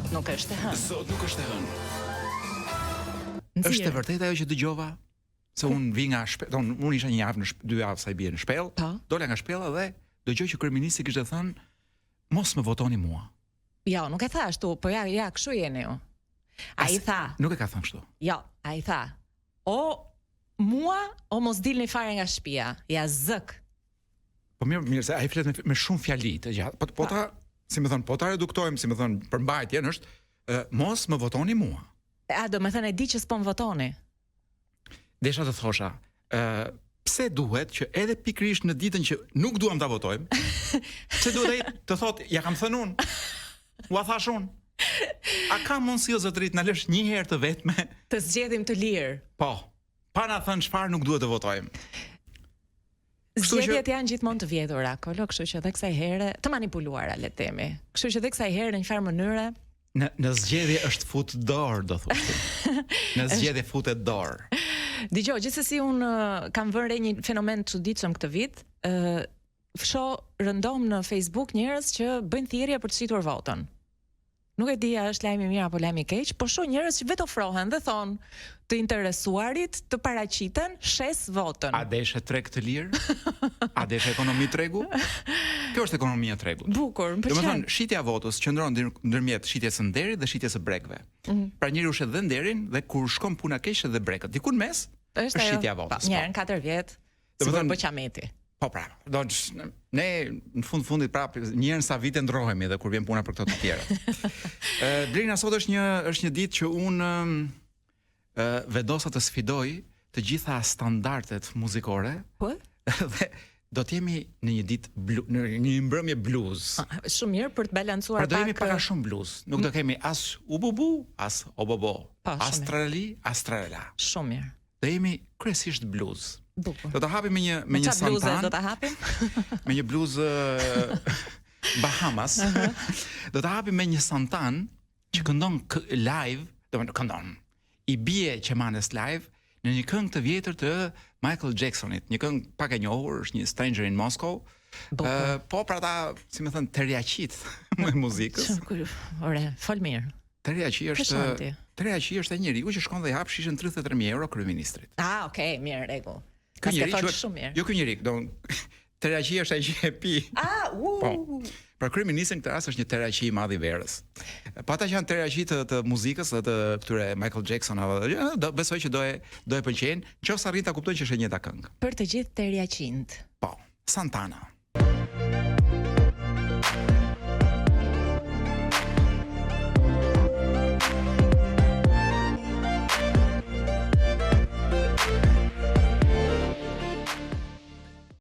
Sot nuk është e hënë. Sot nuk është e hënë. Është e vërtetë ajo që dëgjova? Se unë vi nga shpellë, unë isha një javë në 2 javë sa I bie në shpellë, dola nga shpella dhe dëgjoj që kryeministri kishte thënë mos më votoni mua. Jo, nuk e tha ashtu, po ja, kështu jeni ju. Ai tha. Nuk e ka thënë kështu. Jo, ai tha. O mua o mos dilni fare nga shtëpia. Ja zëk. Po mirë se ai flet me shumë fjali të gjatë. Po ta, si më thon, po ta reduktojmë, si më thon, përmbajtjen është mos më votoni mua. A do të thënë e di që s'po më votoni. Desha të thosha, pse duhet që edhe pikërisht në ditën që nuk duam ta votojmë, pse duhet ai të thotë, ja kam thënë unë. Ua thash unë. A ka mundësi o zotërit na lësh një herë të vetme të zgjedhim të lirë? Po. Pa na thënë çfarë nuk duhet të votojmë. Zgjedhjet janë gjithmonë të vjedhura, Kolo, kështu që edhe kësaj here të manipuluara, le të themi. Kështu që edhe kësaj here në një farë mënyre në zgjedhje është fut dorë, do thoshte. Në zgjedhje futet dorë. Dgjoj, gjithsesi un kam vënë re një fenomen të çuditshëm këtë vit. Fsho rëndom në Facebook njerëz që bëjnë thirrje për të shitur votën. Nuk e di a është lajm I mirë apo lajm I keq, po shoh njerëz që vetë ofrohen dhe thon të interesuarit të paraqiten, shes votën. A deshe treg të lirë? A deshe ekonomi tregu? Kjo është ekonomia e tregut. Bukur, më pëlqen. Domethënë, shitja e votës qëndron ndërmjet shitjes së nderit dhe shitjes së brekëve. Pra njeriu shet dhe nderin dhe kur shkon puna keq dhe brekët. Diku në mes është shitja e votës. Një herë në 4 vjet. Domethënë bëqameti. Po pra, ne në fundit prapë një herë sa vite ndrohemi edhe kur vjen puna për këto të tjera. Blerina, sot është një ditë që unë vedosa të sfidoj të gjitha standardet muzikore. Po? Dhe do të jemi në një ditë në një mbrëmje blues. Shumë mirë për të balancuar pak. Pra do jemi pak shumë blues. Nuk do kemi as ububu, as obobo. Astrali, astrala. Shumë mirë. Do jemi kryesisht blues. Bukur. Do ta hapim me një santan. Do ta hapim? Me një bluzë Bahamas. Do ta hapim me një santan që këndon live, domethënë këndon. I bie qemanes live në një këngë të vjetër të Michael Jacksonit, një këngë pak e njohur, është një Stranger in Moscow. Po pra ta, si më thënë, teriaqit me muzikës. Ore, fol mirë. Teriaqi është e njeriu që shkon dhe I hap shishën 33.000 euro kryeministrit. Ah, okay, mirë, rregull. Ky njeri shumë mirë. Jo ky njeri, teriaqi është ai që e pi. Po. Pra kryeministri në këtë rast është një teriaqi I madh I verës. Po ata që janë teriaqi të muzikës dhe të këtyre Michael Jackson do besoj që do e pëlqejnë, nëse arrin ta kuptojnë që është e njëjta këngë. Për të gjithë teriaqint. Po, Santana.